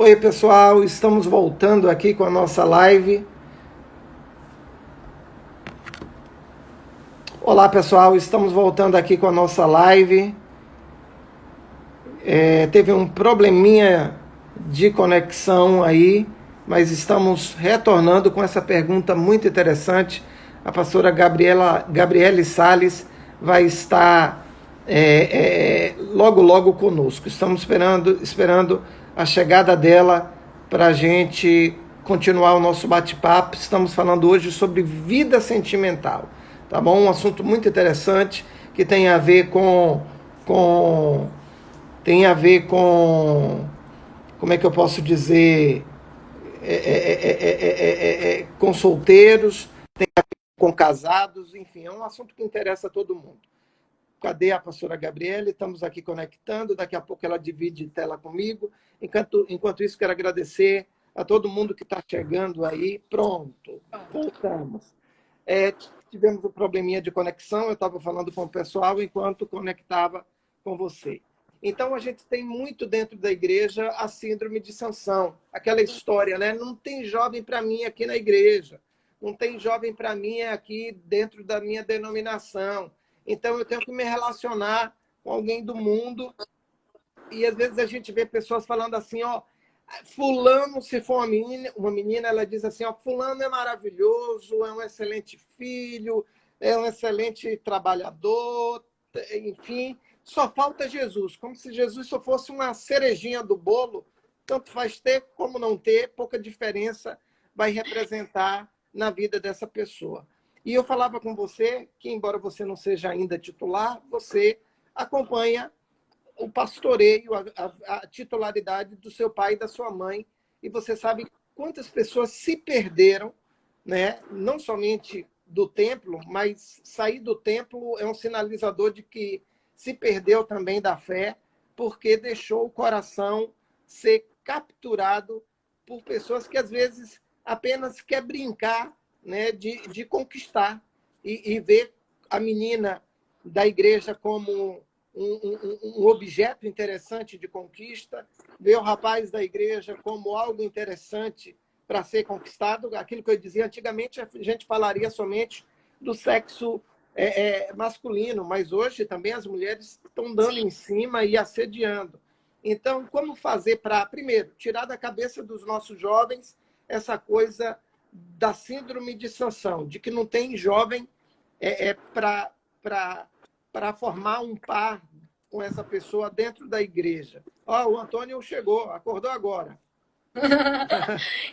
Oi, pessoal, estamos voltando aqui com a nossa live. Olá, pessoal, estamos voltando aqui com a nossa live. Teve um probleminha de conexão aí, mas estamos retornando com essa pergunta muito interessante. A pastora Gabriele Sales vai estar logo conosco. Estamos esperando a chegada dela para a gente continuar o nosso bate-papo. Estamos falando hoje sobre vida sentimental, tá bom? Um assunto muito interessante que tem a ver com como é que eu posso dizer, com solteiros, com casados, enfim, é um assunto que interessa a todo mundo. Cadê a pastora Gabriele? Estamos aqui conectando, daqui a pouco ela divide tela comigo. Enquanto isso, quero agradecer a todo mundo que está chegando aí. Pronto, voltamos. Tivemos um probleminha de conexão, eu estava falando com o pessoal enquanto conectava com você. Então, a gente tem muito dentro da igreja a síndrome de Sansão. Aquela história, né? Não tem jovem para mim aqui na igreja. Não tem jovem para mim aqui dentro da minha denominação. Então, eu tenho que me relacionar com alguém do mundo. E, às vezes, a gente vê pessoas falando assim, ó, fulano, se for uma menina, ela diz assim, ó, fulano é maravilhoso, é um excelente filho, é um excelente trabalhador, enfim, só falta Jesus, como se Jesus só fosse uma cerejinha do bolo, tanto faz ter como não ter, pouca diferença vai representar na vida dessa pessoa. E eu falava com você que, embora você não seja ainda titular, você acompanha o pastoreio, a titularidade do seu pai e da sua mãe, e você sabe quantas pessoas se perderam, né? Não somente do templo, mas sair do templo é um sinalizador de que se perdeu também da fé, porque deixou o coração ser capturado por pessoas que às vezes apenas quer brincar, né, de conquistar e ver a menina da igreja como um objeto interessante de conquista, ver o rapaz da igreja como algo interessante para ser conquistado. Aquilo que eu dizia antigamente, a gente falaria somente do sexo masculino, mas hoje também as mulheres estão dando em cima e assediando. Então, como fazer para, primeiro, tirar da cabeça dos nossos jovens essa coisa da síndrome de Sansão, de que não tem jovem para formar um par com essa pessoa dentro da igreja. Ó, o Antônio chegou, acordou agora.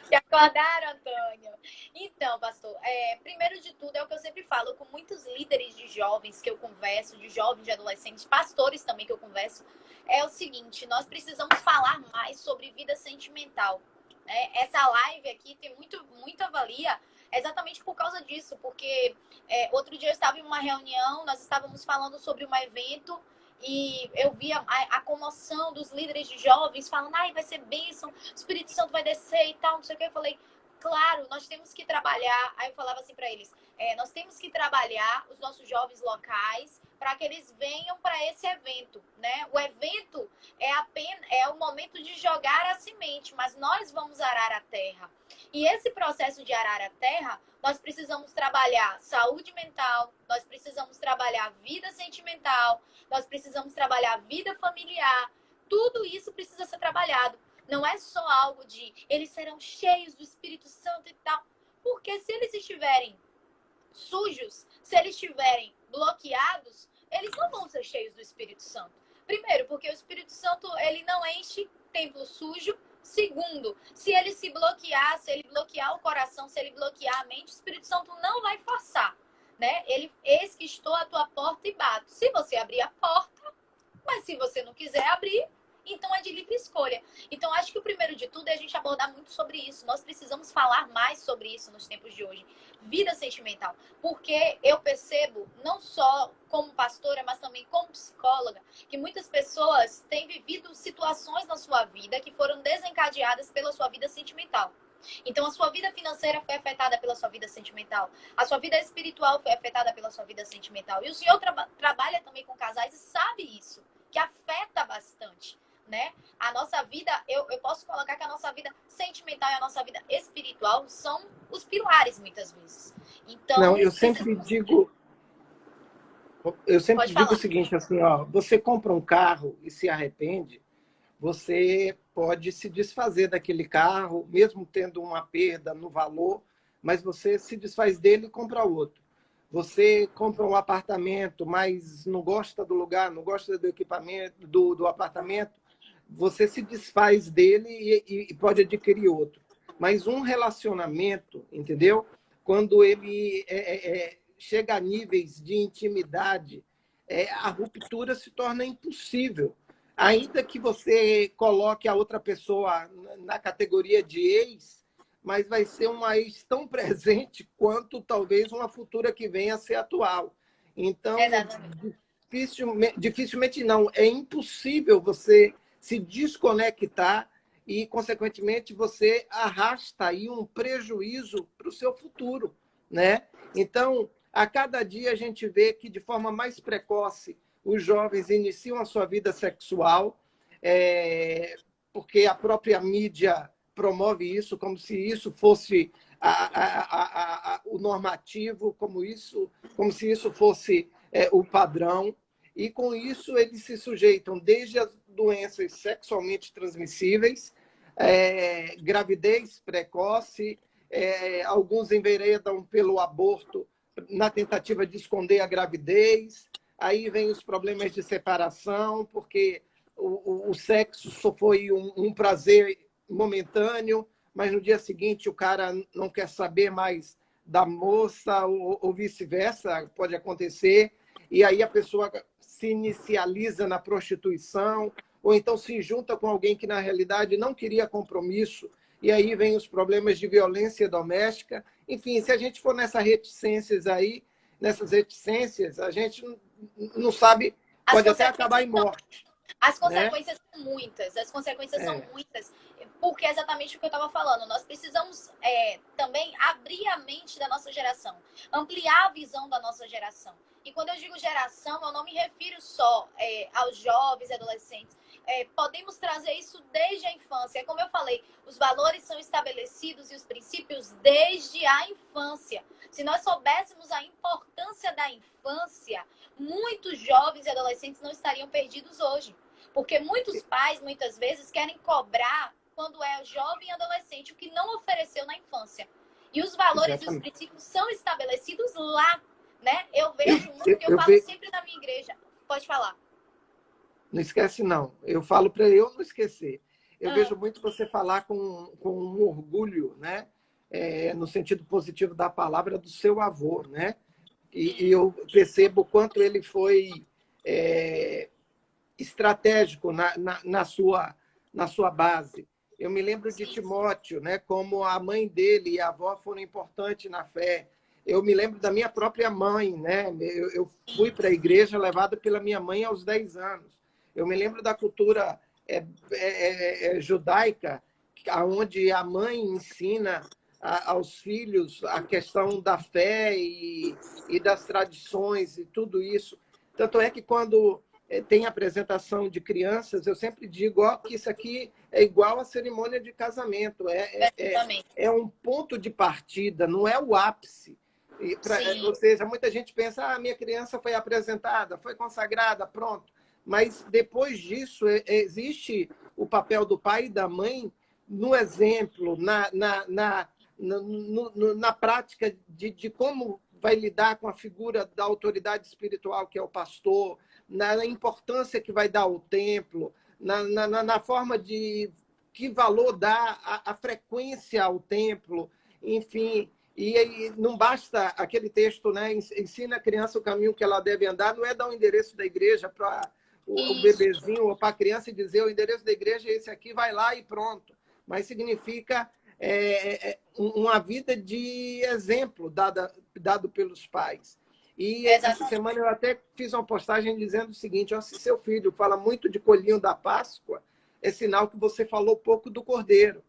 Que acordaram, Antônio. Então, pastor, primeiro de tudo é o que eu sempre falo com muitos líderes de jovens que eu converso, de jovens, de adolescentes, pastores também que eu converso, é o seguinte: nós precisamos falar mais sobre vida sentimental. Essa live aqui tem muita valia exatamente por causa disso, porque outro dia eu estava em uma reunião, nós estávamos falando sobre um evento e eu via a comoção dos líderes de jovens falando, ai, vai ser bênção, o Espírito Santo vai descer e tal, não sei o que. Eu falei, claro, nós temos que trabalhar. Aí eu falava assim para eles, nós temos que trabalhar os nossos jovens locais para que eles venham para esse evento, né? O evento é o momento de jogar a semente, mas nós vamos arar a terra. E esse processo de arar a terra, nós precisamos trabalhar saúde mental, nós precisamos trabalhar vida sentimental, nós precisamos trabalhar vida familiar. Tudo isso precisa ser trabalhado. Não é só algo de eles serão cheios do Espírito Santo e tal. Porque se eles estiverem sujos, se eles estiverem bloqueados, eles não vão ser cheios do Espírito Santo. Primeiro, porque o Espírito Santo ele não enche templo sujo. Segundo, se ele se bloquear, se ele bloquear o coração, se ele bloquear a mente, o Espírito Santo não vai forçar, né? Eis que estou à tua porta e bato. Se você abrir a porta, mas se você não quiser abrir, então é de livre escolha. Então, acho que o primeiro de tudo é a gente abordar muito sobre isso. Nós precisamos falar mais sobre isso nos tempos de hoje. Vida sentimental. Porque eu percebo, não só como pastora, mas também como psicóloga, que muitas pessoas têm vivido situações na sua vida que foram desencadeadas pela sua vida sentimental. Então, a sua vida financeira foi afetada pela sua vida sentimental. A sua vida espiritual foi afetada pela sua vida sentimental. E o senhor trabalha também com casais e sabe isso, que afeta bastante. né? A nossa vida, eu posso colocar que a nossa vida sentimental e a nossa vida espiritual são os pilares, muitas vezes. Não, Então, eu sempre pode digo o falar. seguinte, assim, ó, você compra um carro e se arrepende, você pode se desfazer daquele carro, mesmo tendo uma perda no valor, mas você se desfaz dele e compra outro. Você compra um apartamento, mas não gosta do lugar, não gosta do equipamento, do apartamento, você se desfaz dele e pode adquirir outro. Mas um relacionamento, entendeu? Quando ele chega a níveis de intimidade, a ruptura se torna impossível. Ainda que você coloque a outra pessoa na categoria de ex, mas vai ser uma ex tão presente quanto talvez uma futura que venha a ser atual. Então, Exatamente. dificilmente não, é impossível você se desconectar e, consequentemente, você arrasta aí um prejuízo para o seu futuro, né? Então, a cada dia a gente vê que, de forma mais precoce, os jovens iniciam a sua vida sexual, porque a própria mídia promove isso como se isso fosse o normativo, como se isso fosse o padrão. E, com isso, eles se sujeitam desde as doenças sexualmente transmissíveis, gravidez precoce, alguns enveredam pelo aborto na tentativa de esconder a gravidez. Aí vem os problemas de separação, porque o sexo só foi um prazer momentâneo, mas no dia seguinte o cara não quer saber mais da moça ou vice-versa, pode acontecer. E aí a pessoa se inicializa na prostituição, ou então se junta com alguém que, na realidade, não queria compromisso, e aí vem os problemas de violência doméstica. Enfim, se a gente for nessas reticências, a gente não sabe, As pode até acabar consequências em são morte, As né? consequências são muitas, as consequências são muitas, porque é exatamente o que eu estava falando. Nós precisamos também abrir a mente da nossa geração, ampliar a visão da nossa geração. E quando eu digo geração, eu não me refiro só aos jovens e adolescentes. Podemos trazer isso desde a infância. Como eu falei, os valores são estabelecidos e os princípios desde a infância. Se nós soubéssemos a importância da infância, muitos jovens e adolescentes não estariam perdidos hoje. Porque muitos pais, muitas vezes, querem cobrar, quando é jovem e adolescente, o que não ofereceu na infância. E os valores e os Exatamente. princípios são estabelecidos lá, né? Eu vejo muito, Eu, eu eu, falo sempre na minha igreja. Pode falar. Não esquece, não. Eu falo para eu não esquecer. Eu Ah, vejo muito você falar com um orgulho, né? No sentido positivo da palavra, do seu avô, né? E eu percebo o quanto ele foi estratégico na sua base. Eu me lembro de sim, Timóteo, né? Como a mãe dele e a avó foram importantes na fé. Eu me lembro da minha própria mãe, né? Eu fui para a igreja levado pela minha mãe aos 10 anos. Eu me lembro da cultura judaica, onde a mãe ensina aos filhos a questão da fé e das tradições e tudo isso. Tanto é que quando tem apresentação de crianças, eu sempre digo que isso aqui é igual à cerimônia de casamento, também. é um ponto de partida, não é o ápice. Sim, Ou seja, muita gente pensa, minha criança foi apresentada, foi consagrada, pronto. Mas depois disso, existe o papel do pai e da mãe no exemplo, na prática de como vai lidar com a figura da autoridade espiritual, que é o pastor, na importância que vai dar ao templo, na forma de que valor dá a frequência ao templo, enfim. E não basta aquele texto, né? Ensina a criança o caminho que ela deve andar, não é dar o endereço da igreja para o isso, bebezinho ou para a criança e dizer o endereço da igreja é esse aqui, vai lá e pronto. Mas significa uma vida de exemplo dado pelos pais. E essa exatamente. semana eu até fiz uma postagem dizendo o seguinte: se seu filho fala muito de coelhinho da Páscoa, é sinal que você falou pouco do cordeiro.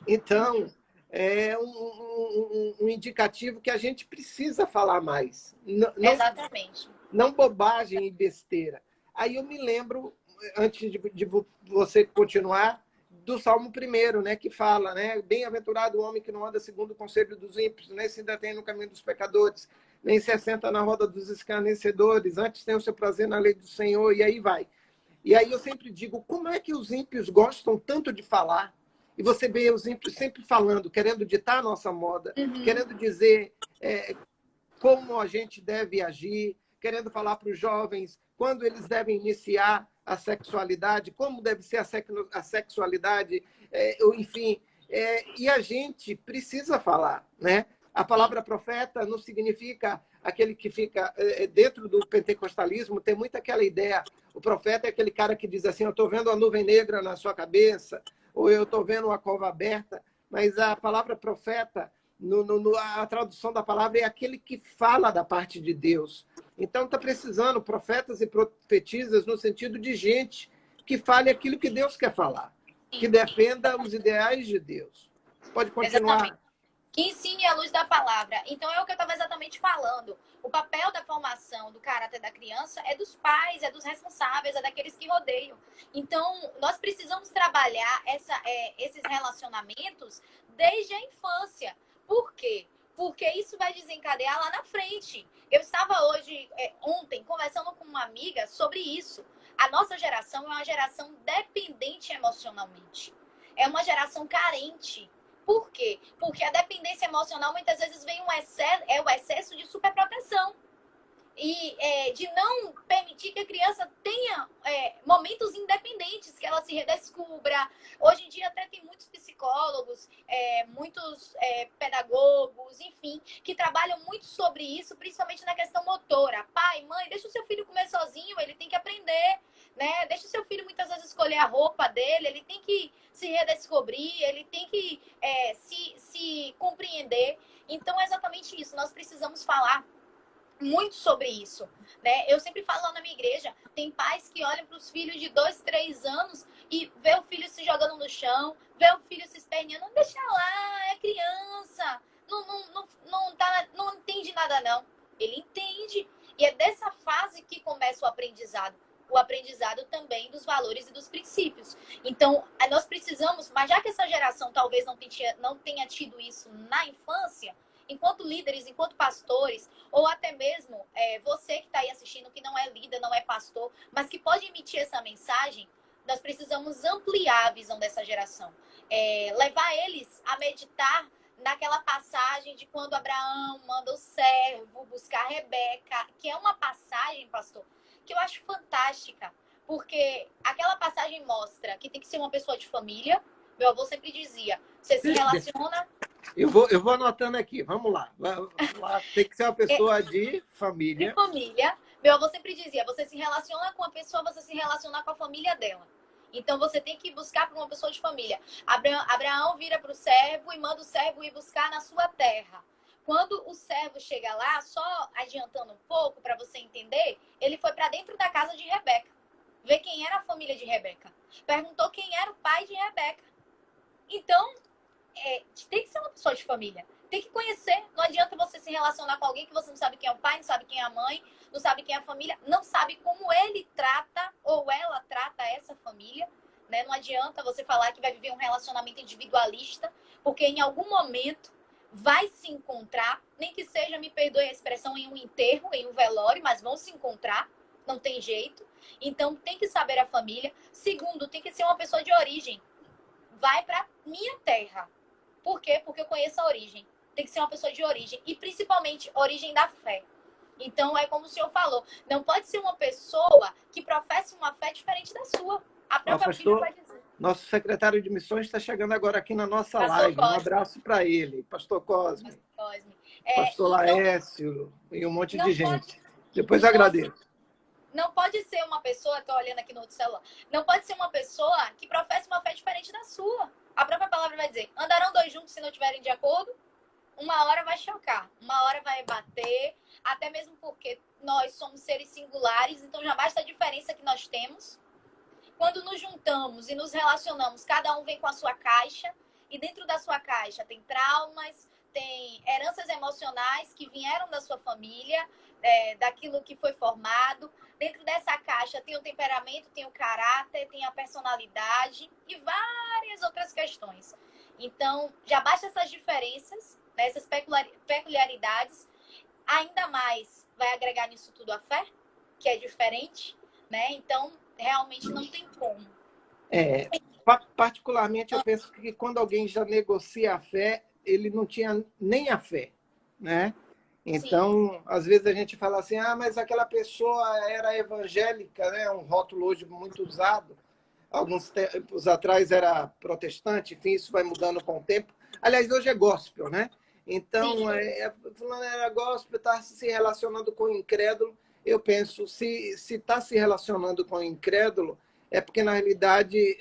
Então, é um indicativo que a gente precisa falar mais. Não, Exatamente. não bobagem e besteira. Aí eu me lembro antes de você continuar, do Salmo 1, né, que fala, né, bem-aventurado o homem que não anda segundo o conselho dos ímpios, nem se detém no caminho dos pecadores, nem se assenta na roda dos escarnecedores, antes tem o seu prazer na lei do Senhor, e aí vai. E aí eu sempre digo, como é que os ímpios gostam tanto de falar? E você vê os ímpios sempre falando, querendo ditar a nossa moda, querendo dizer como a gente deve agir, querendo falar para os jovens quando eles devem iniciar a sexualidade, como deve ser a sexualidade, enfim. E a gente precisa falar, né? A palavra profeta não significa aquele que fica dentro do pentecostalismo, tem muito aquela ideia. O profeta é aquele cara que diz assim, eu estou vendo a nuvem negra na sua cabeça, ou eu estou vendo uma cova aberta, mas a palavra profeta, a tradução da palavra é aquele que fala da parte de Deus. Então está precisando profetas e profetisas no sentido de gente que fale aquilo que Deus quer falar, que defenda os ideais de Deus. Pode continuar. Exatamente. Que ensine a luz da palavra. Então, é o que eu estava exatamente falando. O papel da formação do caráter da criança é dos pais, é dos responsáveis, é daqueles que rodeiam. Então, nós precisamos trabalhar esses relacionamentos desde a infância. Por quê? Porque isso vai desencadear lá na frente. Eu estava ontem, conversando com uma amiga sobre isso. A nossa geração é uma geração dependente emocionalmente. É uma geração carente. Por quê? Porque a dependência emocional muitas vezes vem o excesso de superproteção. E de não permitir que a criança tenha momentos independentes, que ela se redescubra. Hoje em dia até tem muitos psicólogos, muitos pedagogos, enfim, que trabalham muito sobre isso, principalmente na questão motora. Pai, mãe, deixa o seu filho comer sozinho, ele tem que aprender, né? Deixa o seu filho muitas vezes escolher a roupa dele, ele tem que se redescobrir, ele tem que se compreender. Então é exatamente isso, nós precisamos falar muito sobre isso, né? Eu sempre falo lá na minha igreja, tem pais que olham para os filhos de 2, 3 anos e vê o filho se jogando no chão, vê o filho se esperneando, não deixa lá, é criança, não entende nada não. Ele entende, e é dessa fase que começa o aprendizado também dos valores e dos princípios. Então, nós precisamos, mas já que essa geração talvez não tenha tido isso na infância, enquanto líderes, enquanto pastores, ou até mesmo você que está aí assistindo, que não é líder, não é pastor, mas que pode emitir essa mensagem, nós precisamos ampliar a visão dessa geração. Levar eles a meditar naquela passagem de quando Abraão manda o servo buscar Rebeca, que é uma passagem, pastor, que eu acho fantástica, porque aquela passagem mostra que tem que ser uma pessoa de família. Meu avô sempre dizia, você se relaciona... Eu vou anotando aqui, vamos lá. Tem que ser uma pessoa de família. De família. Meu avô sempre dizia, você se relaciona com a pessoa, você se relaciona com a família dela. Então, você tem que buscar para uma pessoa de família. Abraão vira para o servo e manda o servo ir buscar na sua terra. Quando o servo chega lá, só adiantando um pouco para você entender, ele foi para dentro da casa de Rebeca. Ver quem era a família de Rebeca. Perguntou quem era o pai de Rebeca. Então, tem que ser uma pessoa de família. Tem que conhecer. Não adianta você se relacionar com alguém que você não sabe quem é o pai, não sabe quem é a mãe, não sabe quem é a família, não sabe como ele trata ou ela trata essa família. Né? Não adianta você falar que vai viver um relacionamento individualista, porque em algum momento vai se encontrar, nem que seja, me perdoe a expressão, em um enterro, em um velório, mas vão se encontrar, não tem jeito. Então, tem que saber a família. Segundo, tem que ser uma pessoa de origem. Vai para minha terra. Por quê? Porque eu conheço a origem. Tem que ser uma pessoa de origem. E, principalmente, origem da fé. Então, é como o senhor falou. Não pode ser uma pessoa que professe uma fé diferente da sua. A própria Bíblia vai dizer. Nosso secretário de missões está chegando agora aqui na nossa live. Um abraço para ele. Pastor Cosme. Pastor Laércio e um monte de gente. Depois agradeço. Não pode ser uma pessoa, estou olhando aqui no outro celular, não pode ser uma pessoa que professe uma fé diferente da sua. A própria palavra vai dizer, andarão dois juntos se não estiverem de acordo? Uma hora vai chocar, uma hora vai bater, até mesmo porque nós somos seres singulares, então já basta a diferença que nós temos. Quando nos juntamos e nos relacionamos, cada um vem com a sua caixa, e dentro da sua caixa tem traumas, tem heranças emocionais que vieram da sua família, daquilo que foi formado, dentro dessa caixa tem o temperamento, tem o caráter, tem a personalidade e várias outras questões. Então, já basta essas diferenças, né, essas peculiaridades, ainda mais vai agregar nisso tudo a fé, que é diferente, né? Então, realmente não tem como. Particularmente, eu penso que quando alguém já negocia a fé, ele não tinha nem a fé, né? Então, sim, às vezes a gente fala assim, mas aquela pessoa era evangélica, né? Um rótulo hoje muito usado. Alguns tempos atrás era protestante, enfim, isso vai mudando com o tempo. Aliás, hoje é gospel, né? Então, fulano era gospel, está se relacionando com o incrédulo. Eu penso, se está se relacionando com o incrédulo, é porque, na realidade,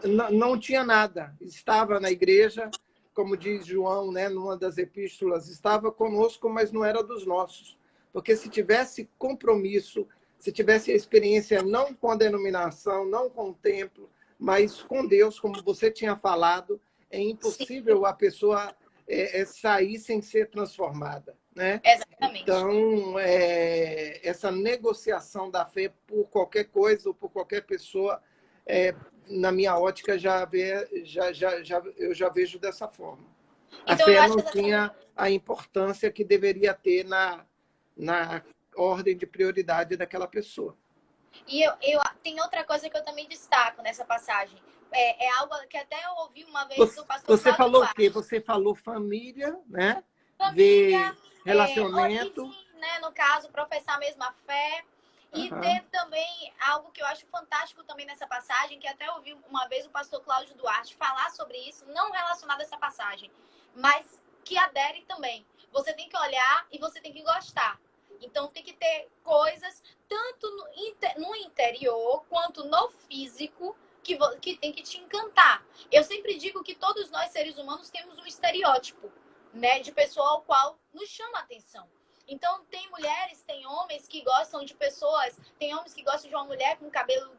não tinha nada. Estava na igreja, como diz João, né, numa das epístolas, estava conosco, mas não era dos nossos. Porque se tivesse compromisso, se tivesse a experiência não com a denominação, não com o templo, mas com Deus, como você tinha falado, é impossível a pessoa sair sem ser transformada, né? Exatamente. Então, essa negociação da fé por qualquer coisa ou por qualquer pessoa, na minha ótica, eu já vejo dessa forma. A Então, fé não tinha a importância que deveria ter na ordem de prioridade daquela pessoa. E tem outra coisa que eu também destaco nessa passagem. É algo que até eu ouvi uma vez do pastor Você Cláudio falou Duarte. o quê? Você falou família, né? Família, relacionamento. origem, né? No caso, professar a mesma fé. E ter também algo que eu acho fantástico também nessa passagem, que até ouvi uma vez o pastor Cláudio Duarte falar sobre isso, não relacionado a essa passagem, mas que adere também. Você tem que olhar e você tem que gostar. Então, tem que ter coisas, tanto no interior, quanto no físico, que tem que te encantar. Eu sempre digo que todos nós, seres humanos, temos um estereótipo, né, de pessoa ao qual nos chama a atenção. Então, tem mulheres, tem homens que gostam de pessoas, tem homens que gostam de uma mulher com cabelo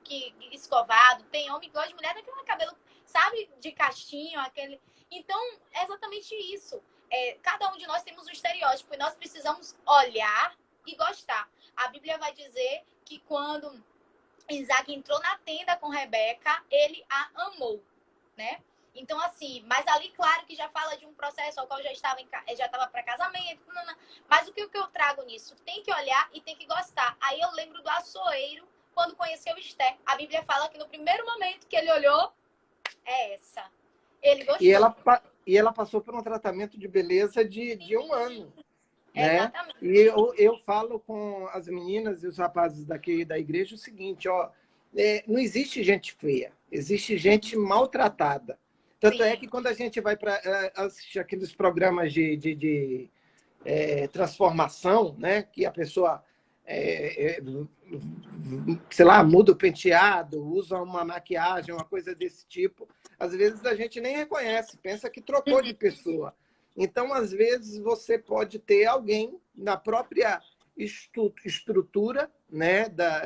escovado, tem homem que gosta de mulher com cabelo, sabe, de cachinho, aquele... Então, é exatamente isso. Cada um de nós temos um estereótipo e nós precisamos olhar e gostar. A Bíblia vai dizer que quando Isaac entrou na tenda com Rebeca, ele a amou, né? Então, assim, mas ali, claro que já fala de um processo ao qual já estava para casamento, mas o que eu trago nisso? Tem que olhar e tem que gostar. Aí eu lembro do açoueiro, quando conheceu Esther. A Bíblia fala que no primeiro momento que ele olhou, é essa. Ele gostou. E ela passou por um tratamento de beleza de um ano. Né? Exatamente. E eu falo com as meninas e os rapazes daqui da igreja o seguinte, não existe gente feia, existe gente maltratada. Tanto é que quando a gente vai para assistir aqueles programas de transformação, né, que a pessoa, sei lá, muda o penteado, usa uma maquiagem, uma coisa desse tipo, às vezes a gente nem reconhece, pensa que trocou de pessoa. Então, às vezes, você pode ter alguém na própria estrutura, né,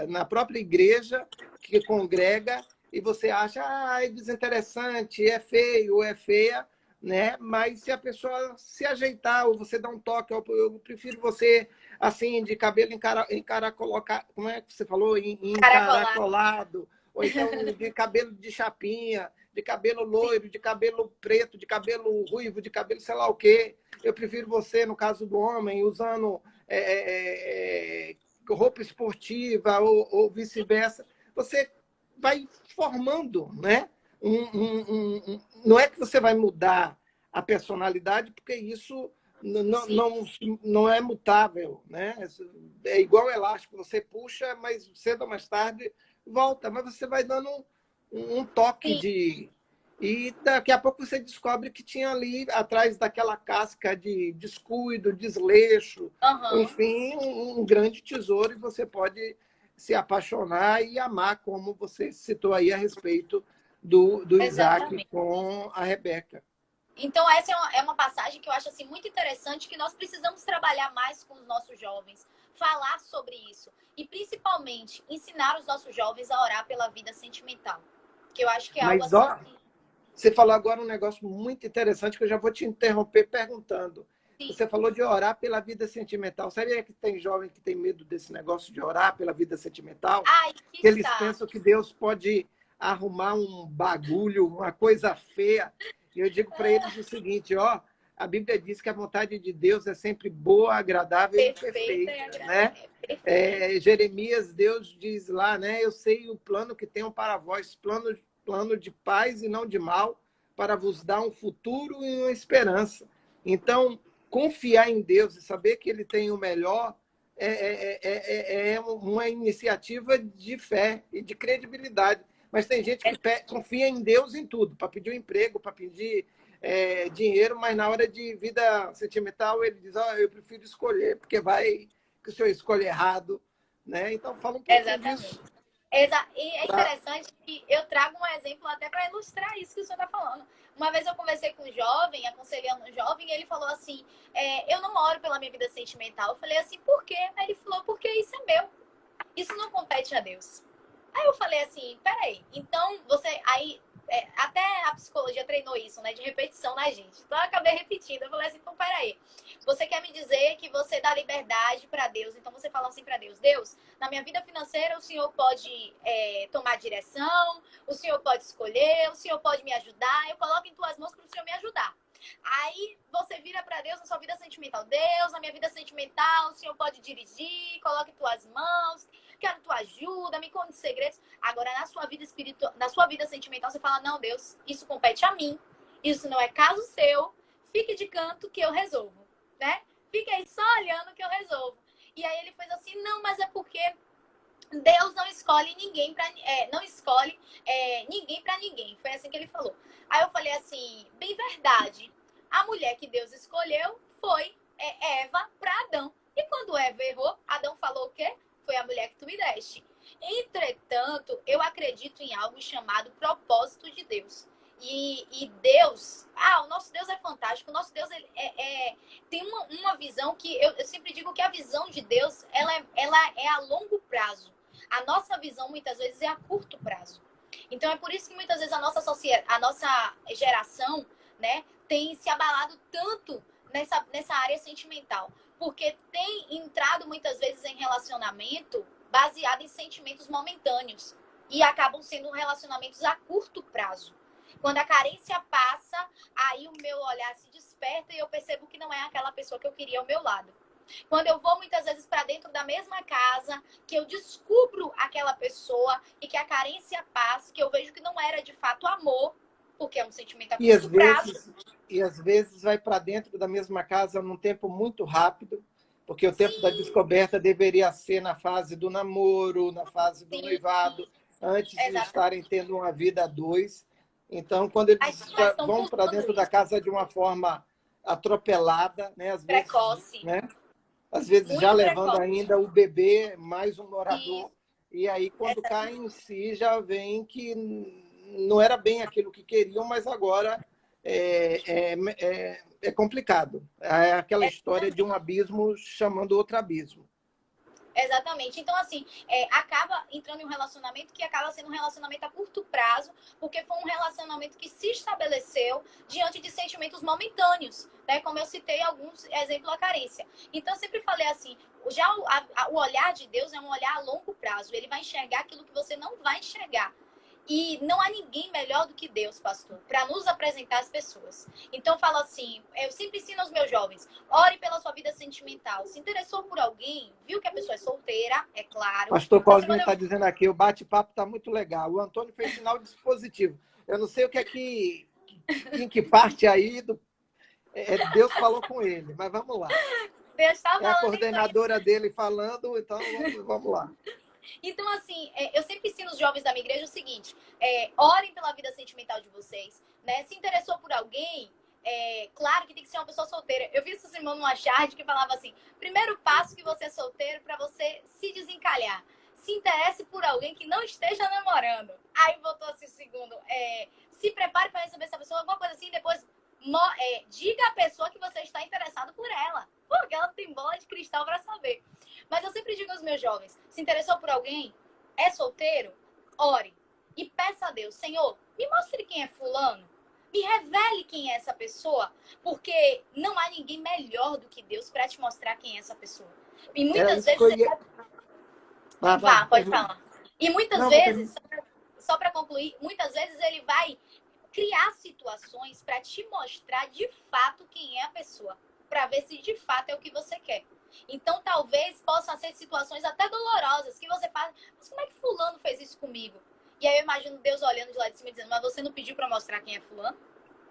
na própria igreja que congrega, e você acha, é desinteressante, é feio ou é feia, né? Mas se a pessoa se ajeitar, ou você dá um toque, eu prefiro você assim, de cabelo encaracolado, como é que você falou? Encaracolado, ou então de cabelo de chapinha, de cabelo loiro, de cabelo preto, de cabelo ruivo, de cabelo sei lá o quê. Eu prefiro você, no caso do homem, usando roupa esportiva ou vice-versa. Você vai formando, né? Não é que você vai mudar a personalidade, porque isso não é mutável, né? É igual elástico, você puxa, mas cedo ou mais tarde volta, mas você vai dando um toque de... E daqui a pouco você descobre que tinha ali, atrás daquela casca de descuido, desleixo, enfim, um grande tesouro, e você pode se apaixonar e amar, como você citou aí a respeito do Isaac com a Rebeca. Então, essa é uma passagem que eu acho assim, muito interessante, que nós precisamos trabalhar mais com os nossos jovens, falar sobre isso. E, principalmente, ensinar os nossos jovens a orar pela vida sentimental. Que eu acho que é algo assim... Você falou agora um negócio muito interessante, que eu já vou te interromper perguntando. Sim. Você falou de orar pela vida sentimental. Sabia que tem jovem que tem medo desse negócio de orar pela vida sentimental? Aí que Que eles está. pensam que Deus pode arrumar um bagulho, uma coisa feia. E eu digo para eles o seguinte, ó, a Bíblia diz que a vontade de Deus é sempre boa, agradável e Perfeita e perfeita, né? agradável. Perfeito. Jeremias, Deus diz lá, né? Eu sei o plano que tenho para vós, plano de paz e não de mal, para vos dar um futuro e uma esperança. Então, confiar em Deus e saber que Ele tem o melhor é uma iniciativa de fé e de credibilidade. Mas tem gente que confia em Deus em tudo, para pedir um emprego, para pedir dinheiro, mas na hora de vida sentimental ele diz, eu prefiro escolher, porque vai que o senhor escolhe errado. Né? Então, fala um pouquinho Exatamente. disso. E é interessante que eu trago um exemplo até para ilustrar isso que o senhor está falando. Uma vez eu conversei com um jovem, aconselhando um jovem, e ele falou assim, eu não oro pela minha vida sentimental. Eu falei assim, por quê? Aí ele falou, porque isso é meu. Isso não compete a Deus. Aí eu falei assim, peraí, então você. Aí, até a psicologia treinou isso, né? De repetição na gente. Então eu acabei repetindo. Eu falei assim, então peraí. Você quer me dizer que você dá liberdade para Deus? Então você fala assim para Deus: Deus, na minha vida financeira o Senhor pode tomar direção, o Senhor pode escolher, o Senhor pode me ajudar. Eu coloco em tuas mãos para o Senhor me ajudar. Aí você vira para Deus na sua vida sentimental. Deus, na minha vida sentimental, o Senhor pode dirigir, coloque em tuas mãos, quero tua ajuda, me conte segredos. Agora, na sua vida espiritual, na sua vida sentimental, você fala, não, Deus, isso compete a mim, isso não é caso seu, fique de canto que eu resolvo, né? Fique aí só olhando que eu resolvo. E aí ele fez assim, não, mas é porque Deus não escolhe ninguém para não escolhe ninguém para ninguém. Foi assim que ele falou. Aí eu falei assim, bem verdade. A mulher que Deus escolheu foi Eva para Adão. E quando Eva errou, Adão falou o quê? Foi a mulher que tu me deste. Entretanto, eu acredito em algo chamado propósito de Deus. E Deus, o nosso Deus é fantástico. O nosso Deus tem uma visão que eu sempre digo que a visão de Deus ela é a longo prazo. A nossa visão muitas vezes é a curto prazo. Então é por isso que muitas vezes a nossa geração, né, tem se abalado tanto nessa área sentimental, porque tem entrado muitas vezes em relacionamento baseado em sentimentos momentâneos e acabam sendo relacionamentos a curto prazo. Quando a carência passa, aí o meu olhar se desperta e eu percebo que não é aquela pessoa que eu queria ao meu lado. Quando eu vou muitas vezes para dentro da mesma casa, que eu descubro aquela pessoa e que a carência passa, que eu vejo que não era de fato amor, porque é um sentimento a curto prazo. E às vezes vai para dentro da mesma casa num tempo muito rápido, porque o tempo da descoberta deveria ser na fase do namoro, na fase do noivado, antes de estarem tendo uma vida a dois. Então, quando eles já vão para dentro da casa de uma forma atropelada, né? Às vezes, precoce. Né? Às vezes muito já levando precoce. Ainda o bebê, mais um morador. E aí, quando cai em si, já vem que não era bem aquilo que queriam, mas agora é complicado. É aquela história de um abismo chamando outro abismo. Exatamente. Então, assim, acaba entrando em um relacionamento que acaba sendo um relacionamento a curto prazo, porque foi um relacionamento que se estabeleceu diante de sentimentos momentâneos, né? Como eu citei alguns exemplos da carência. Então, eu sempre falei assim, já o olhar de Deus é um olhar a longo prazo. Ele vai enxergar aquilo que você não vai enxergar. E não há ninguém melhor do que Deus, pastor, para nos apresentar as pessoas. Então, eu falo assim, eu sempre ensino aos meus jovens, ore pela sua vida sentimental. Se interessou por alguém, viu que a pessoa é solteira, é claro. Pastor Cosme está dizendo aqui, o bate-papo está muito legal. O Antônio fez sinal de dispositivo. Eu não sei o que é em que parte aí Deus falou com ele, mas vamos lá. Deus tá falando, a coordenadora dele falando, então vamos lá. Então, assim, eu sempre ensino os jovens da minha igreja o seguinte, orem pela vida sentimental de vocês, né? Se interessou por alguém, claro que tem que ser uma pessoa solteira. Eu vi essa semana numa charge que falava assim, primeiro passo que você é solteiro para você se desencalhar. Se interesse por alguém que não esteja namorando. Aí botou assim o segundo, se prepare para receber essa pessoa, alguma coisa assim, depois diga à pessoa que você está interessado por ela. Porque ela tem bola de cristal para saber. Mas eu sempre digo aos meus jovens, se interessou por alguém, é solteiro, ore. E peça a Deus, Senhor, me mostre quem é fulano. Me revele quem é essa pessoa, porque não há ninguém melhor do que Deus para te mostrar quem é essa pessoa. E É muitas isso que vezes eu você ia. Vai, vá, pode termina. falar. E muitas Não, vou vezes, terminar. só para concluir, muitas vezes ele vai criar situações para te mostrar de fato quem é a pessoa, para ver se de fato é o que você quer. Então, talvez possam ser situações até dolorosas que você fala, mas como é que fulano fez isso comigo? E aí eu imagino Deus olhando de lá de cima e dizendo, mas você não pediu para mostrar quem é fulano?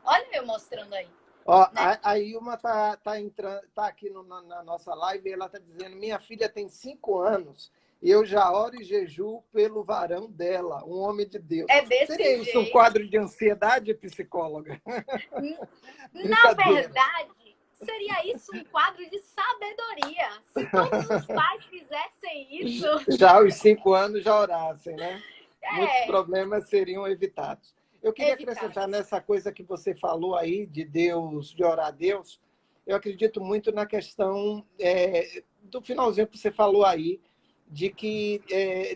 Olha eu mostrando aí, Ó, né? a Ilma tá entrando, tá aqui na nossa live e ela está dizendo: minha filha tem 5 anos e eu já oro e jejuo pelo varão dela, um homem de Deus. É desse Seria isso um jeito. quadro de ansiedade, psicóloga? Na Brincadeira. verdade, seria isso um quadro de sabedoria. Se todos os pais fizessem isso, Já aos 5 anos já orassem, né? Muitos é problemas seriam evitados. Eu queria acrescentar evitáveis. nessa coisa que você falou aí de Deus, de orar a Deus. Eu acredito muito na questão do finalzinho que você falou aí, de que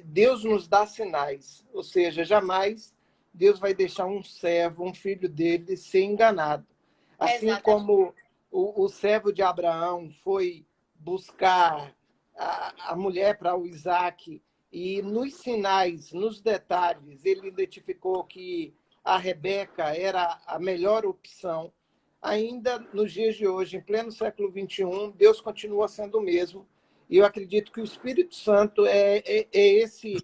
Deus nos dá sinais, ou seja, jamais Deus vai deixar um servo, um filho dele, ser enganado. Assim Exatamente. como o servo de Abraão foi buscar a mulher para o Isaac, e nos sinais, nos detalhes, ele identificou que a Rebeca era a melhor opção. Ainda nos dias de hoje, em pleno século XXI, Deus continua sendo o mesmo. E eu acredito que o Espírito Santo é esse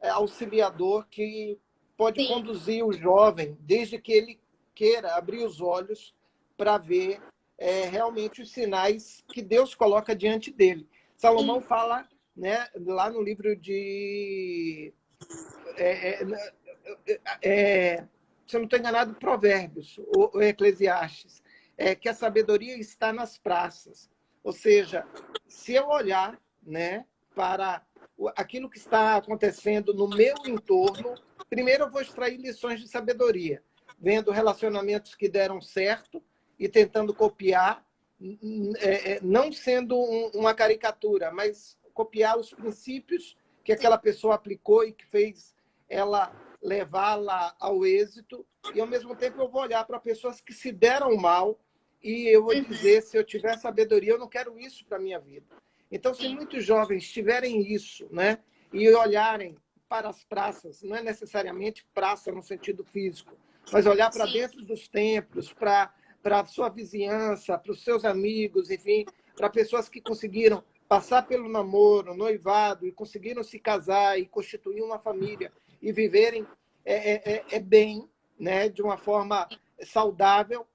auxiliador que pode Sim. conduzir o jovem, desde que ele queira abrir os olhos para ver realmente os sinais que Deus coloca diante dele. Salomão E, fala, né, lá no livro de. É, se eu não estou enganado, Provérbios, ou Eclesiastes, que a sabedoria está nas praças. Ou seja, se eu olhar, né, para aquilo que está acontecendo no meu entorno, primeiro eu vou extrair lições de sabedoria, vendo relacionamentos que deram certo e tentando copiar, não sendo uma caricatura, mas copiar os princípios que aquela pessoa aplicou e que fez ela levá-la ao êxito. E, ao mesmo tempo, eu vou olhar para pessoas que se deram mal e eu vou dizer, se eu tiver sabedoria, eu não quero isso para a minha vida. Então, se sim, muitos jovens tiverem isso, né, e olharem para as praças, não é necessariamente praça no sentido físico, mas olhar para sim, dentro dos templos, para a sua vizinhança, para os seus amigos, enfim, para pessoas que conseguiram passar pelo namoro, noivado, e conseguiram se casar e constituir uma família e viverem bem, né, de uma forma saudável,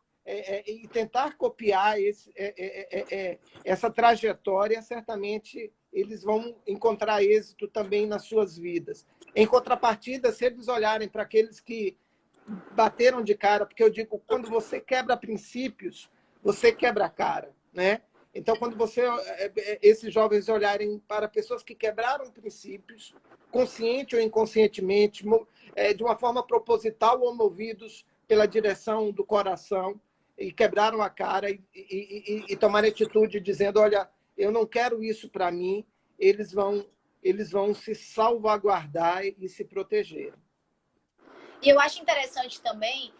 e tentar copiar essa trajetória, certamente eles vão encontrar êxito também nas suas vidas. Em contrapartida, se eles olharem para aqueles que bateram de cara, porque eu digo, quando você quebra princípios, você quebra a cara, né? Então, quando esses jovens olharem para pessoas que quebraram princípios, consciente ou inconscientemente, de uma forma proposital ou movidos pela direção do coração, e quebraram a cara e tomaram atitude dizendo, olha, eu não quero isso para mim, eles vão se salvaguardar e se proteger. e eu acho interessante também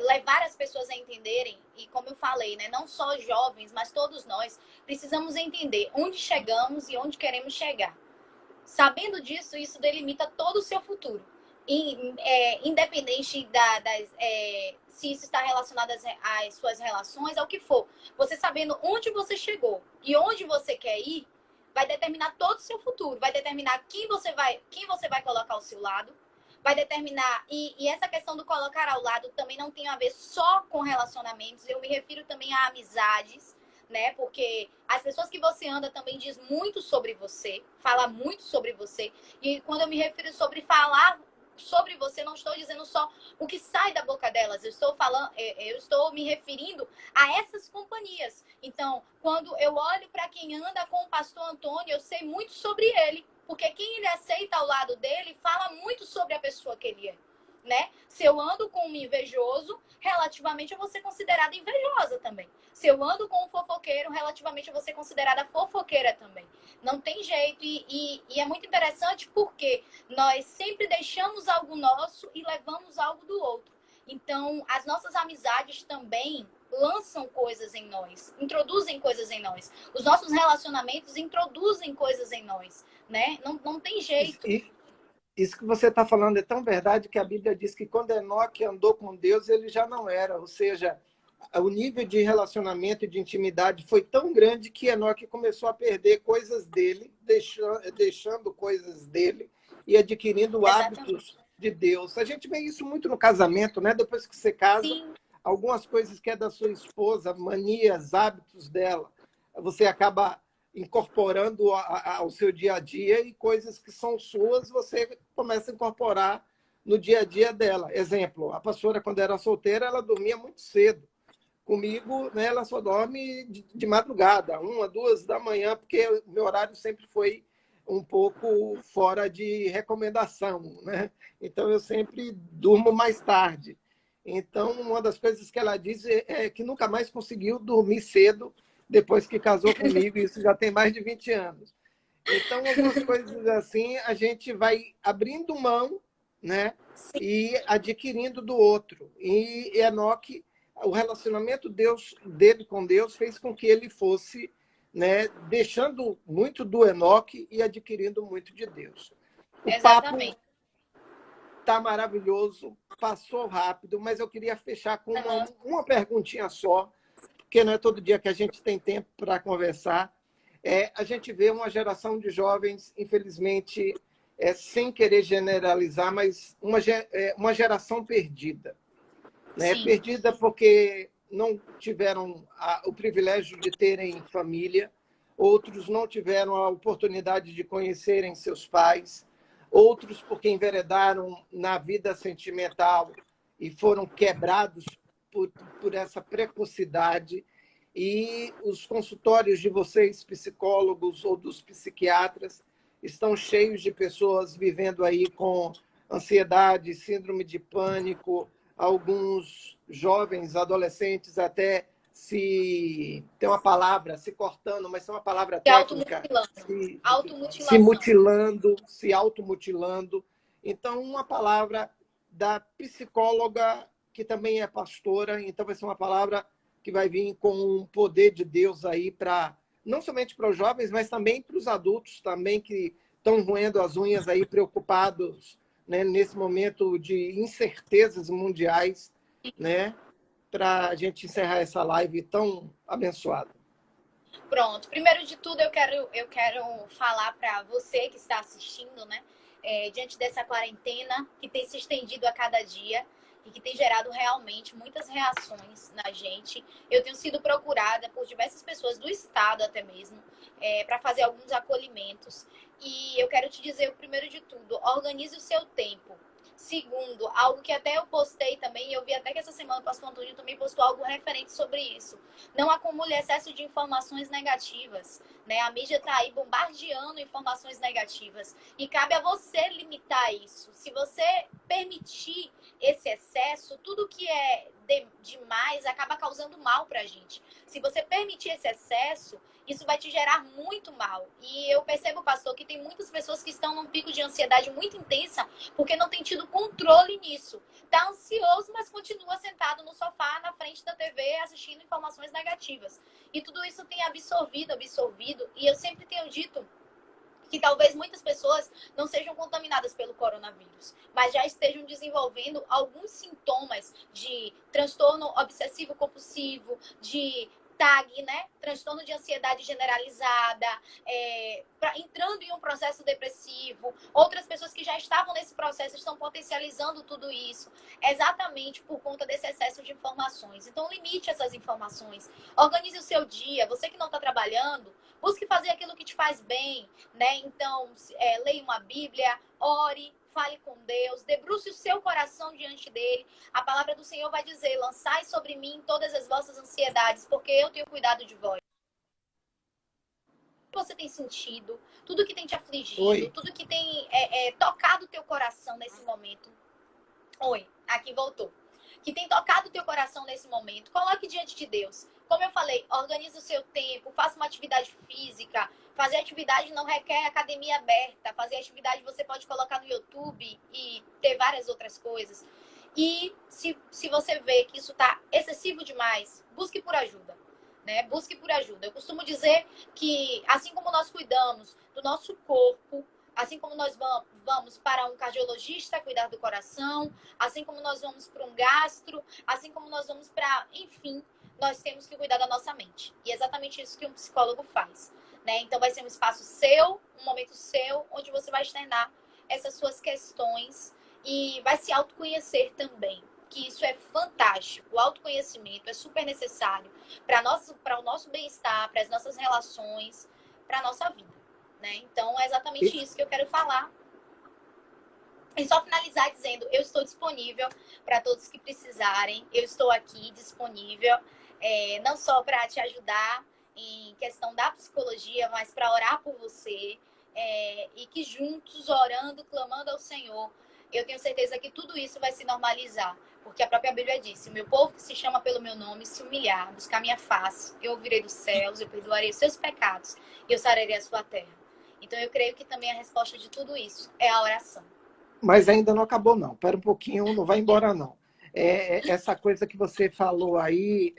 levar as pessoas a entenderem, e como eu falei, né, não só jovens, mas todos nós precisamos entender onde chegamos e onde queremos chegar. Sabendo disso, isso delimita todo o seu futuro. Independente se isso está relacionado às suas relações, ao que for. Você sabendo onde você chegou e onde você quer ir, vai determinar todo o seu futuro. Vai determinar quem você vai colocar ao seu lado. Vai determinar. E essa questão do colocar ao lado também não tem a ver só com relacionamentos. Eu me refiro também a amizades, né? Porque as pessoas que você anda também diz muito sobre você, fala muito sobre você. E quando eu me refiro sobre falar sobre você, não estou dizendo só o que sai da boca delas, eu estou me referindo a essas companhias. Então, quando eu olho para quem anda com o pastor Antônio, eu sei muito sobre ele, porque quem ele aceita ao lado dele fala muito sobre a pessoa que ele é. Né? Se eu ando com um invejoso, relativamente eu vou ser considerada invejosa também. Se eu ando com um fofoqueiro, relativamente eu vou ser considerada fofoqueira também. Não tem jeito. E é muito interessante porque nós sempre deixamos algo nosso e levamos algo do outro. Então, as nossas amizades também lançam coisas em nós, introduzem coisas em nós. Os nossos relacionamentos introduzem coisas em nós, né? Não tem jeito. Isso que você está falando é tão verdade que a Bíblia diz que quando Enoque andou com Deus, ele já não era. Ou seja, o nível de relacionamento e de intimidade foi tão grande que Enoque começou a perder coisas dele, deixando coisas dele e adquirindo Exatamente. hábitos de Deus. A gente vê isso muito no casamento, né? Depois que você casa, Sim, algumas coisas que é da sua esposa, manias, hábitos dela, você acaba incorporando ao seu dia a dia, e coisas que são suas você começa a incorporar no dia a dia dela. Exemplo, a pastora, quando era solteira, ela dormia muito cedo. Comigo, né, ela só dorme de madrugada, 1, 2 da manhã, porque o meu horário sempre foi um pouco fora de recomendação, né? Então, eu sempre durmo mais tarde. Então, uma das coisas que ela diz é que nunca mais conseguiu dormir cedo depois que casou comigo, e isso já tem mais de 20 anos. Então, algumas coisas assim, a gente vai abrindo mão, né? sim, E adquirindo do outro. E Enoque, o relacionamento dele com Deus fez com que ele fosse, né, deixando muito do Enoque e adquirindo muito de Deus. O papo exatamente. tá maravilhoso, passou rápido, mas eu queria fechar com Uhum. uma perguntinha só, porque não é todo dia que a gente tem tempo para conversar. A gente vê uma geração de jovens, infelizmente, sem querer generalizar, mas uma geração perdida, né? Sim, Perdida porque não tiveram o privilégio de terem família, outros não tiveram a oportunidade de conhecerem seus pais, outros porque enveredaram na vida sentimental e foram quebrados por essa precocidade. E os consultórios de vocês, psicólogos ou dos psiquiatras, estão cheios de pessoas vivendo aí com ansiedade, síndrome de pânico, alguns jovens, adolescentes até se tem uma palavra, se cortando, mas é uma palavra se técnica, automutilando. se Automutilação. mutilando, se automutilando. Então, uma palavra da psicóloga, que também é pastora, então vai ser uma palavra que vai vir com um poder de Deus aí para não somente para os jovens, mas também para os adultos também que estão roendo as unhas aí, preocupados, né, nesse momento de incertezas mundiais, né, para a gente encerrar essa live tão abençoada. Pronto. Primeiro de tudo, eu quero falar para você que está assistindo, né? Diante dessa quarentena que tem se estendido a cada dia e que tem gerado realmente muitas reações na gente. Eu tenho sido procurada por diversas pessoas do estado até mesmo para fazer alguns acolhimentos. E eu quero te dizer, o primeiro de tudo, organize o seu tempo. Segundo, algo que até eu postei também, e eu vi até que essa semana o pastor Antônio também postou algo referente sobre isso. Não acumule excesso de informações negativas, né? A mídia está aí bombardeando informações negativas e cabe a você limitar isso. Se você permitir esse excesso, tudo que é demais acaba causando mal para a gente. Se você permitir esse excesso, isso vai te gerar muito mal. E eu percebo, pastor, que tem muitas pessoas que estão num pico de ansiedade muito intensa porque não tem tido controle nisso. Tá ansioso, mas continua sentado no sofá, na frente da TV, assistindo informações negativas. E tudo isso tem absorvido. E eu sempre tenho dito que talvez muitas pessoas não sejam contaminadas pelo coronavírus, mas já estejam desenvolvendo alguns sintomas de transtorno obsessivo compulsivo, de TAG, né? Transtorno de ansiedade generalizada, entrando em um processo depressivo. Outras pessoas que já estavam nesse processo estão potencializando tudo isso, exatamente por conta desse excesso de informações. Então, limite essas informações. Organize o seu dia. Você que não está trabalhando, busque fazer aquilo que te faz bem, né? Então, leia uma Bíblia, ore, fale com Deus, debruce o seu coração diante dele. A palavra do Senhor vai dizer: lançai sobre mim todas as vossas ansiedades, porque eu tenho cuidado de vós. O que você tem sentido, tudo que tem te afligido, Oi. tudo que tem tocado o teu coração nesse momento. Oi, aqui voltou. Que tem tocado o teu coração nesse momento, coloque diante de Deus. Como eu falei, organize o seu tempo, faça uma atividade física. Fazer atividade não requer academia aberta. Fazer atividade você pode colocar no YouTube e ter várias outras coisas. E se se você vê que isso está excessivo demais, busque por ajuda. Né? Busque por ajuda. Eu costumo dizer que, assim como nós cuidamos do nosso corpo, assim como nós vamos para um cardiologista cuidar do coração, assim como nós vamos para um gastro, assim como nós vamos para... Enfim, nós temos que cuidar da nossa mente. E é exatamente isso que um psicólogo faz. Né? Então, vai ser um espaço seu, um momento seu, onde você vai externar essas suas questões e vai se autoconhecer também. Que isso é fantástico. O autoconhecimento é super necessário para o nosso bem-estar, para as nossas relações, para a nossa vida. Né? Então, é exatamente isso que eu quero falar. E só finalizar dizendo, eu estou disponível para todos que precisarem. Eu estou aqui disponível, não só para te ajudar em questão da psicologia, mas para orar por você. E que juntos, orando, clamando ao Senhor, eu tenho certeza que tudo isso vai se normalizar. Porque a própria Bíblia disse, o meu povo que se chama pelo meu nome, se humilhar, buscar minha face, eu ouvirei dos céus, eu perdoarei os seus pecados e eu sararei a sua terra. Então eu creio que também a resposta de tudo isso é a oração. Mas ainda não acabou, não. Espera um pouquinho, não vai embora, não. Essa coisa que você falou aí,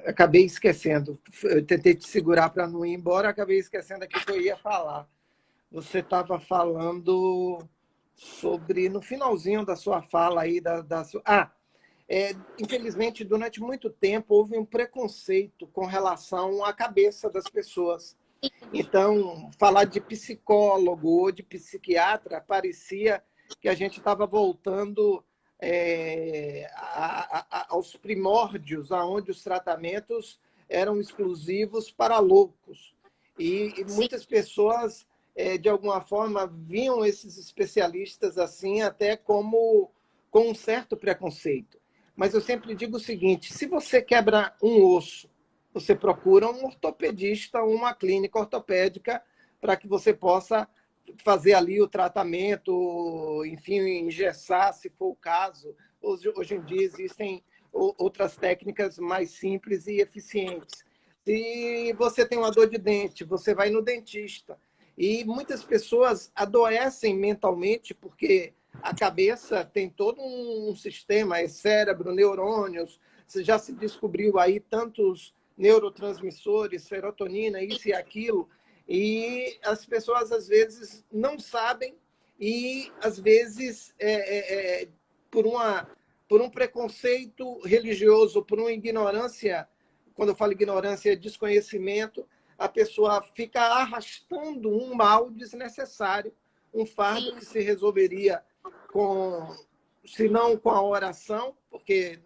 acabei esquecendo. Eu tentei te segurar para não ir embora, acabei esquecendo aqui que eu ia falar. Você estava falando sobre, no finalzinho da sua fala aí, infelizmente, durante muito tempo, houve um preconceito com relação à cabeça das pessoas. Então, falar de psicólogo ou de psiquiatra parecia que a gente estava voltando aos primórdios, onde os tratamentos eram exclusivos para loucos. E muitas pessoas, de alguma forma, viam esses especialistas assim até como com um certo preconceito. Mas eu sempre digo o seguinte, se você quebra um osso, você procura um ortopedista, uma clínica ortopédica, para que você possa fazer ali o tratamento, enfim, engessar, se for o caso. Hoje em dia existem outras técnicas mais simples e eficientes. Se você tem uma dor de dente, você vai no dentista. E muitas pessoas adoecem mentalmente porque a cabeça tem todo um sistema, cérebro, neurônios. Já se descobriu aí tantos neurotransmissores, serotonina, isso e aquilo, e as pessoas às vezes não sabem e às vezes por um preconceito religioso, por uma ignorância, quando eu falo ignorância, é desconhecimento, a pessoa fica arrastando um mal desnecessário, um fardo que se resolveria se não com a oração, porque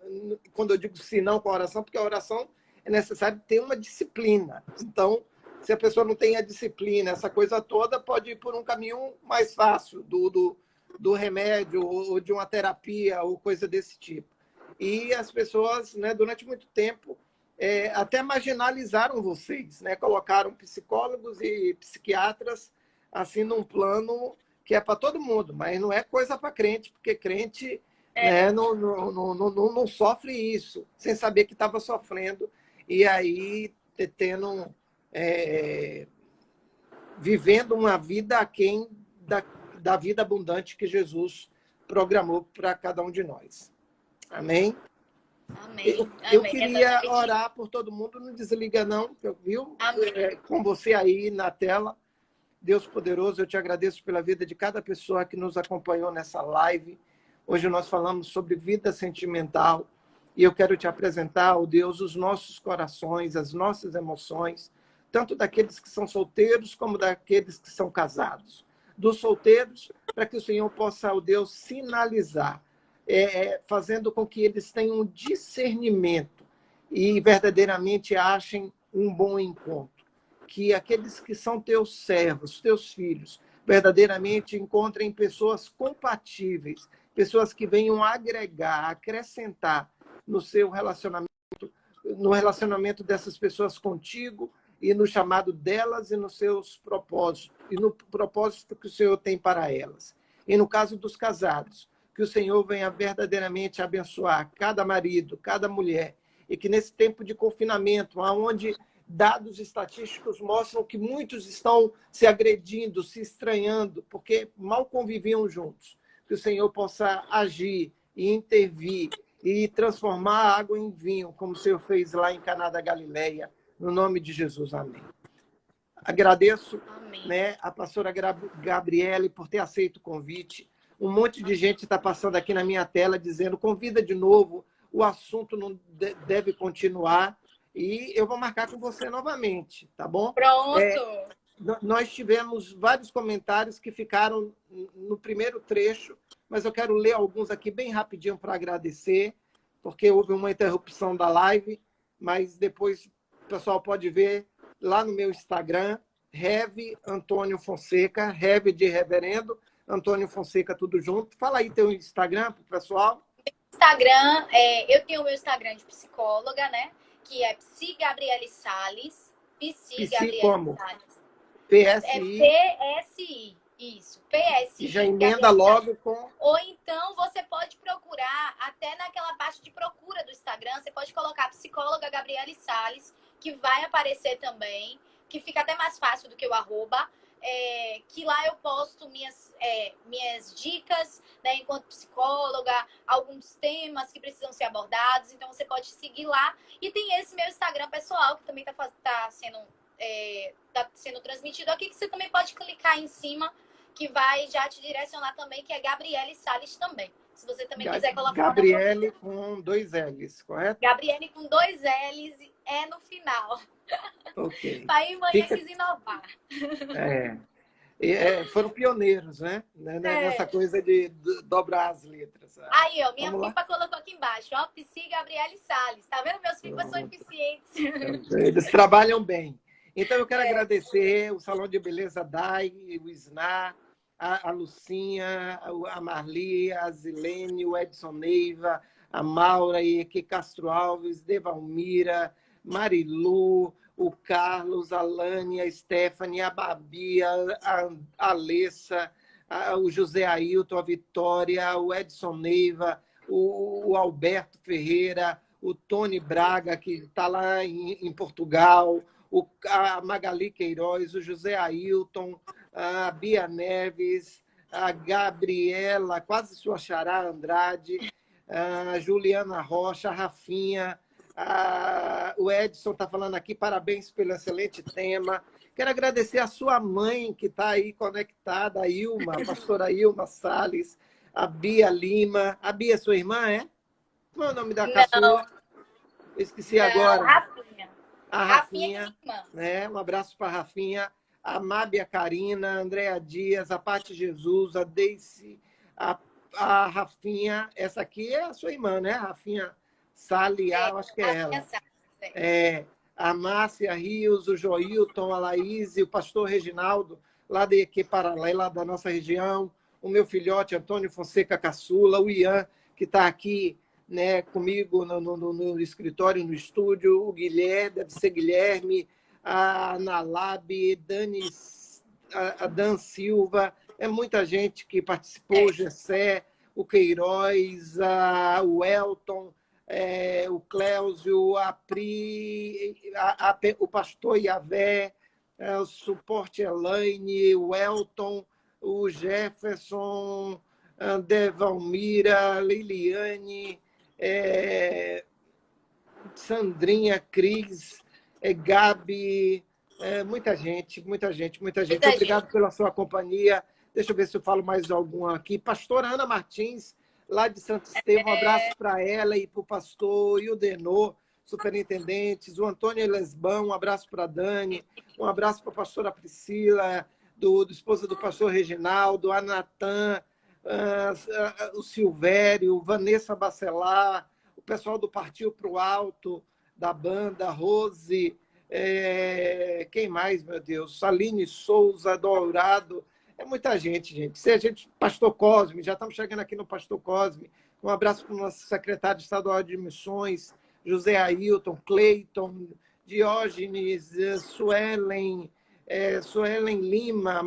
quando eu digo se não com a oração, porque a oração é necessário ter uma disciplina. Então, se a pessoa não tem a disciplina, essa coisa toda pode ir por um caminho mais fácil do remédio ou de uma terapia ou coisa desse tipo. E as pessoas, né, durante muito tempo, até marginalizaram vocês, né? Colocaram psicólogos e psiquiatras assim num plano que é para todo mundo, mas não é coisa para crente, porque crente né, não sofre isso, sem saber que estava sofrendo, e aí vivendo uma vida aquém da vida abundante que Jesus programou para cada um de nós. Amém? Amém. Eu queria orar por todo mundo, não desliga não, viu? Com você aí na tela. Deus poderoso, eu te agradeço pela vida de cada pessoa que nos acompanhou nessa live. Hoje nós falamos sobre vida sentimental e eu quero te apresentar, ó Deus, os nossos corações, as nossas emoções, tanto daqueles que são solteiros como daqueles que são casados. Dos solteiros, para que o Senhor possa, ó Deus, sinalizar, fazendo com que eles tenham discernimento e verdadeiramente achem um bom encontro. Que aqueles que são teus servos, teus filhos, verdadeiramente encontrem pessoas compatíveis, pessoas que venham agregar, acrescentar no seu relacionamento, no relacionamento dessas pessoas contigo e no chamado delas e nos seus propósitos, e no propósito que o Senhor tem para elas. E no caso dos casados, que o Senhor venha verdadeiramente abençoar cada marido, cada mulher, e que nesse tempo de confinamento, onde dados estatísticos mostram que muitos estão se agredindo, se estranhando, porque mal conviviam juntos. que o Senhor possa agir e intervir e transformar a água em vinho, como o Senhor fez lá em Caná da Galileia, no nome de Jesus. Amém. Agradeço, Amém. né, a pastora Gabriele por ter aceito o convite. Um monte de gente está passando aqui na minha tela dizendo: convida de novo, o assunto não deve continuar e eu vou marcar com você novamente, tá bom? Pronto. Nós tivemos vários comentários que ficaram no primeiro trecho, mas eu quero ler alguns aqui bem rapidinho para agradecer, porque houve uma interrupção da live, mas depois o pessoal pode ver lá no meu Instagram, Rev Antônio Fonseca, Rev de Reverendo, Antônio Fonseca, tudo junto. Fala aí teu Instagram para o pessoal. Instagram, eu tenho o meu Instagram de psicóloga, né? Que é Psi Gabriele Salles. Psi Gabriele como? Salles. PSI. PSI. Isso, PSI. E já emenda logo com... Ou então você pode procurar, até naquela parte de procura do Instagram, você pode colocar psicóloga Gabriele Salles, que vai aparecer também, que fica até mais fácil do que o arroba, que lá eu posto minhas dicas, né, enquanto psicóloga, alguns temas que precisam ser abordados, então você pode seguir lá. E tem esse meu Instagram pessoal, que também tá sendo transmitido aqui, que você também pode clicar em cima, que vai já te direcionar também, que é Gabriele Salles também. Se você também quiser colocar... Gabriele com 2 L's, correto? Gabriele com 2 L's no final. Ok. Pai e mãe quis inovar. Foram pioneiros, né? Nessa coisa de dobrar as letras. Aí, ó, minha pipa colocou aqui embaixo, ó, Psi Gabriele Salles. Tá vendo? Meus pipas são eficientes. Eles trabalham bem. Então, eu quero agradecer o Salão de Beleza Dai, o Isnar, a Lucinha, a Marli, a Zilene, o Edson Neiva, a Maura, Ike Castro Alves, Devalmira, Marilu, o Carlos, a Lânia, a Stephanie, a Babi, a Alessa, o José Ailton, a Vitória, o Edson Neiva, o Alberto Ferreira, o Tony Braga, que está lá em Portugal, a Magali Queiroz, o José Ailton, a Bia Neves, a Gabriela, quase sua xará, Andrade, a Juliana Rocha, a Rafinha, o Edson está falando aqui, parabéns pelo excelente tema. Quero agradecer a sua mãe, que está aí conectada, a Ilma, a pastora Ilma Salles, a Bia Lima. A Bia é sua irmã, é? Qual é o nome da caçula? Eu esqueci agora. Rafinha. A Rafinha, né? Um abraço para a Rafinha, a Mábia Karina, a Andréa Dias, a Pati Jesus, a Deice, a Rafinha. Essa aqui é a sua irmã, né? A Rafinha Salial, acho que é ela. A Márcia Rios, o Joilton, a Laís, o pastor Reginaldo, lá de Equiparalé, lá da nossa região, o meu filhote Antônio Fonseca Caçula, o Ian, que está aqui, né, comigo no escritório, no estúdio, o Guilherme, deve ser Guilherme, a Nalab, a Dan Silva, é muita gente que participou, o Gessé, o Queiroz, o Elton, o Cléusio, a Pri, o pastor Iavé, o suporte Elaine, o Elton, o Jefferson, a Devalmira, Liliane, Sandrinha, Cris, Gabi, muita gente. Obrigado pela sua companhia. Deixa eu ver se eu falo mais algum aqui. Pastora Ana Martins, lá de Santo Estevão, um abraço para ela e para o pastor Ildenor, superintendentes, o Antônio Elesbão, um abraço para a Dani, um abraço para a pastora Priscila, do esposa do pastor Reginaldo, a Natan, o Silvério, Vanessa Bacelar, o pessoal do Partiu para o Alto, da banda, Rose, quem mais, meu Deus? Saline Souza, Dourado, é muita gente, gente. Se a gente, Pastor Cosme, já estamos chegando aqui no Pastor Cosme, um abraço para o nosso secretário estadual de missões, José Ailton, Cleiton, Diógenes, Suelen Lima,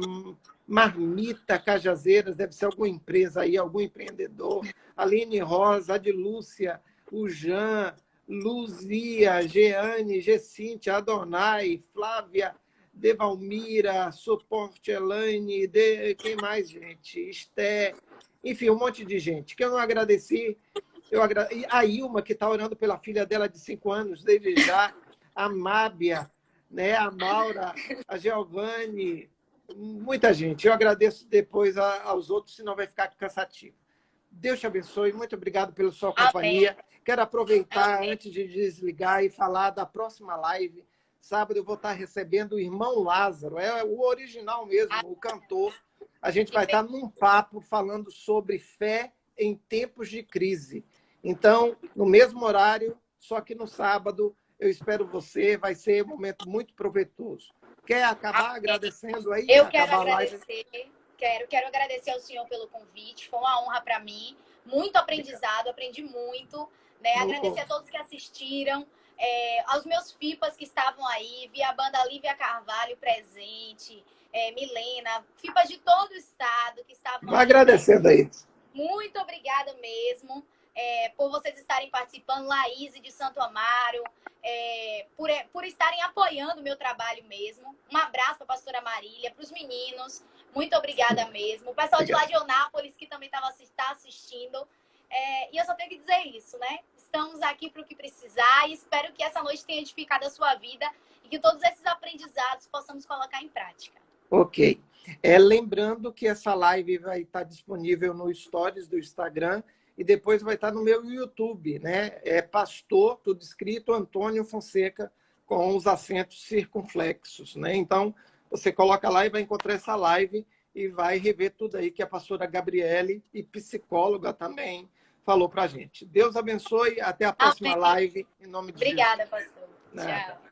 Marmita Cajazeiras, deve ser alguma empresa aí, algum empreendedor, Aline Rosa, Adilúcia, o Jean, Luzia, Jeane, Gecíntia, Adonai, Flávia, Devalmira, Suporte Elaine, quem mais, gente? Esté, enfim, um monte de gente que eu não agradeci. E a Ilma, que está orando pela filha dela de 5 anos, desde já, a Mábia, né? A Maura, a Giovanni, muita gente. Eu agradeço depois aos outros, senão vai ficar cansativo. Deus te abençoe, muito obrigado pela sua companhia. Amém. Quero aproveitar, Amém. antes de desligar, e falar da próxima live. Sábado eu vou estar recebendo o irmão Lázaro, é o original mesmo, o cantor. A gente vai estar num papo falando sobre fé em tempos de crise. Então, no mesmo horário, só que no sábado, eu espero você, vai ser um momento muito proveitoso. Quer acabar agradecendo aí? Eu quero Acabar a live? agradecer, quero agradecer ao senhor pelo convite, foi uma honra para mim, muito aprendizado, aprendi muito, né? Agradecer a todos que assistiram, aos meus FIPAs que estavam aí, vi a banda Lívia Carvalho presente, Milena, FIPAs de todo o estado que estavam Vai aí. agradecendo aí. Muito obrigada mesmo por vocês estarem participando, Laís de Santo Amaro, por estarem apoiando o meu trabalho mesmo. Um abraço para a pastora Marília, para os meninos, muito obrigada mesmo. O pessoal de lá de Onápolis, que também está assistindo. E eu só tenho que dizer isso, né? Estamos aqui para o que precisar e espero que essa noite tenha edificado a sua vida e que todos esses aprendizados possamos colocar em prática. Ok. Lembrando que essa live vai estar disponível no Stories do Instagram e depois vai estar no meu YouTube, né? É Pastor, tudo escrito, Antônio Fonseca, com os acentos circunflexos, né? Então, você coloca lá e vai encontrar essa live e vai rever tudo aí que a pastora Gabriele, e psicóloga também, falou pra gente. Deus abençoe, até a próxima live, em nome de Jesus. Obrigada, pastor. Nada. Tchau.